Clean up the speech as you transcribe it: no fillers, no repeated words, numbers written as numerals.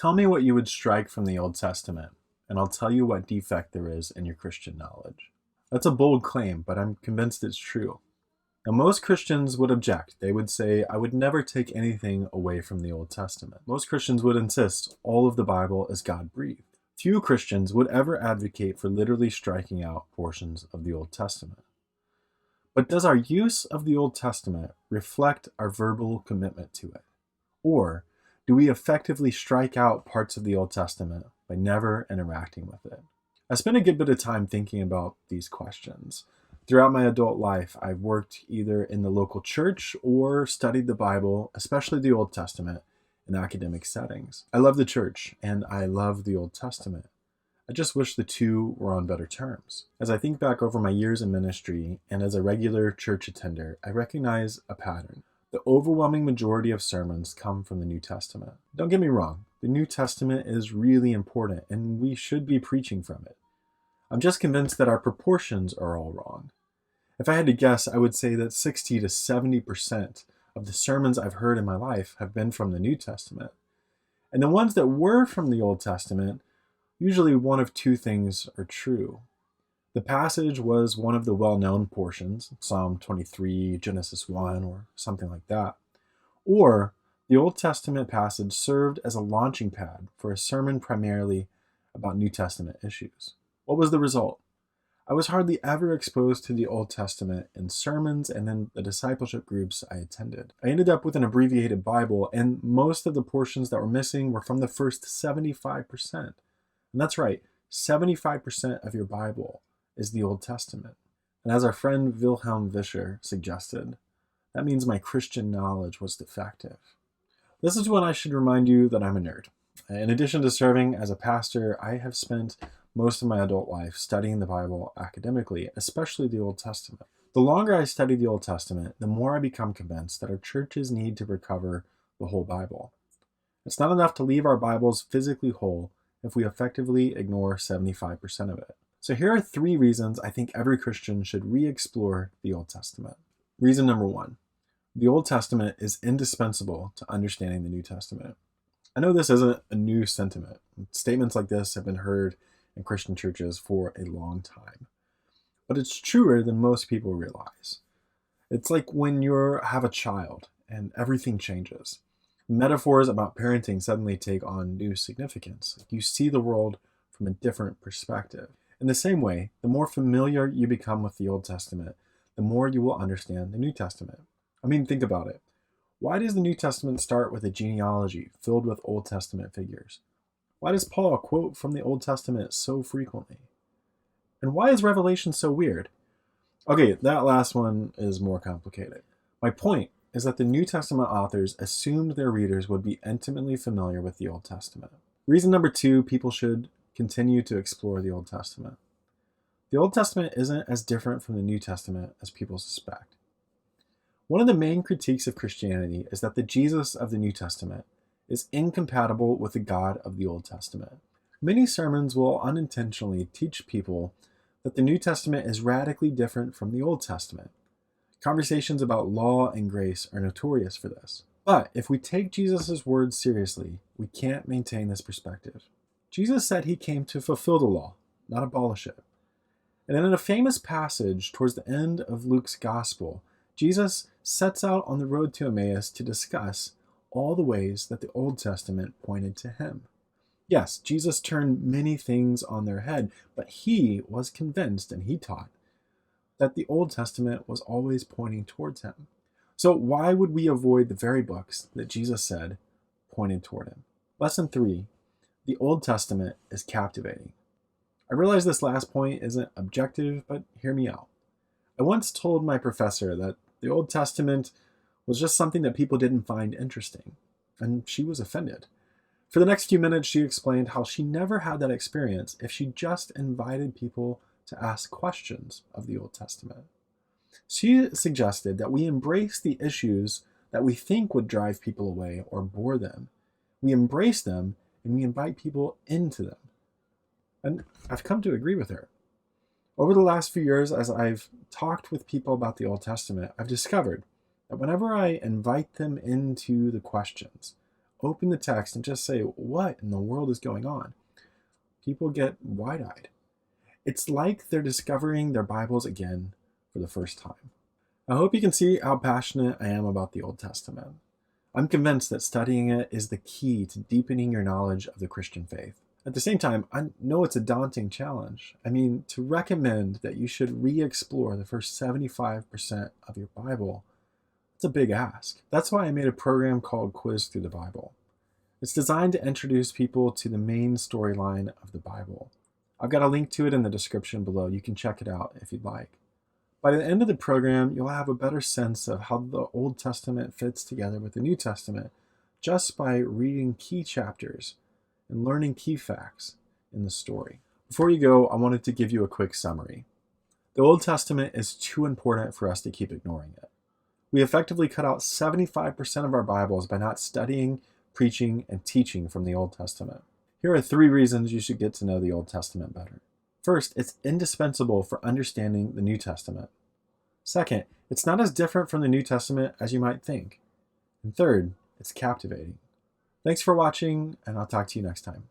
Tell me what you would strike from the Old Testament, and I'll tell you what defect there is in your Christian knowledge. That's a bold claim, but I'm convinced it's true. Now, most Christians would object. They would say, I would never take anything away from the Old Testament. Most Christians would insist all of the Bible is God-breathed. Few Christians would ever advocate for literally striking out portions of the Old Testament. But does our use of the Old Testament reflect our verbal commitment to it? Or do we effectively strike out parts of the Old Testament by never interacting with it? I spent a good bit of time thinking about these questions. Throughout my adult life, I've worked either in the local church or studied the Bible, especially the Old Testament, in academic settings. I love the church and I love the Old Testament. I just wish the two were on better terms. As I think back over my years in ministry and as a regular church attender, I recognize a pattern. The overwhelming majority of sermons come from the New Testament. Don't get me wrong, the New Testament is really important and we should be preaching from it. I'm just convinced that our proportions are all wrong. If I had to guess, I would say that 60 to 70% of the sermons I've heard in my life have been from the New Testament. And the ones that were from the Old Testament, usually one of two things are true. The passage was one of the well-known portions, Psalm 23, Genesis 1, or something like that. Or the Old Testament passage served as a launching pad for a sermon primarily about New Testament issues. What was the result? I was hardly ever exposed to the Old Testament in sermons and in the discipleship groups I attended. I ended up with an abbreviated Bible, and most of the portions that were missing were from the first 75%. And that's right, 75% of your Bible is the Old Testament. And as our friend Wilhelm Vischer suggested, that means my Christian knowledge was defective. This is when I should remind you that I'm a nerd. In addition to serving as a pastor, I have spent most of my adult life studying the Bible academically, especially the Old Testament. The longer I study the Old Testament, the more I become convinced that our churches need to recover the whole Bible. It's not enough to leave our Bibles physically whole if we effectively ignore 75% of it. So here are 3 reasons I think every Christian should re-explore the Old Testament. Reason number 1, the Old Testament is indispensable to understanding the New Testament. I know this isn't a new sentiment. Statements like this have been heard in Christian churches for a long time. But it's truer than most people realize. It's like when you have a child and everything changes. Metaphors about parenting suddenly take on new significance. You see the world from a different perspective. In the same way, the more familiar you become with the Old Testament, the more you will understand the New Testament. I mean, think about it. Why does the New Testament start with a genealogy filled with Old Testament figures? Why does Paul quote from the Old Testament so frequently? And why is Revelation so weird? Okay, that last one is more complicated. My point is that the New Testament authors assumed their readers would be intimately familiar with the Old Testament. Reason number 2, people should continue to explore the Old Testament. The Old Testament isn't as different from the New Testament as people suspect. One of the main critiques of Christianity is that the Jesus of the New Testament is incompatible with the God of the Old Testament. Many sermons will unintentionally teach people that the New Testament is radically different from the Old Testament. Conversations about law and grace are notorious for this. But if we take Jesus' words seriously, we can't maintain this perspective. Jesus said he came to fulfill the law, not abolish it. And in a famous passage towards the end of Luke's Gospel, Jesus sets out on the road to Emmaus to discuss all the ways that the Old Testament pointed to him. Yes, Jesus turned many things on their head, but he was convinced, and he taught, that the Old Testament was always pointing towards him. So why would we avoid the very books that Jesus said pointed toward him? Lesson 3, the Old Testament is captivating. I realize this last point isn't objective, but hear me out. I once told my professor that the Old Testament was just something that people didn't find interesting, and she was offended. For the next few minutes, she explained how she never had that experience if she just invited people to ask questions of the Old Testament. She suggested that we embrace the issues that we think would drive people away or bore them. We embrace them and we invite people into them. And I've come to agree with her. Over the last few years, as I've talked with people about the Old Testament, I've discovered that whenever I invite them into the questions, open the text and just say, what in the world is going on? People get wide-eyed. It's like they're discovering their Bibles again for the first time. I hope you can see how passionate I am about the Old Testament. I'm convinced that studying it is the key to deepening your knowledge of the Christian faith. At the same time, I know it's a daunting challenge. I mean, to recommend that you should re-explore the first 75% of your Bible, it's a big ask. That's why I made a program called Quiz Through the Bible. It's designed to introduce people to the main storyline of the Bible. I've got a link to it in the description below. You can check it out if you'd like. By the end of the program, you'll have a better sense of how the Old Testament fits together with the New Testament just by reading key chapters and learning key facts in the story. Before you go, I wanted to give you a quick summary. The Old Testament is too important for us to keep ignoring it. We effectively cut out 75% of our Bibles by not studying, preaching, and teaching from the Old Testament. Here are 3 reasons you should get to know the Old Testament better. First, it's indispensable for understanding the New Testament. Second, it's not as different from the New Testament as you might think. And third, it's captivating. Thanks for watching, and I'll talk to you next time.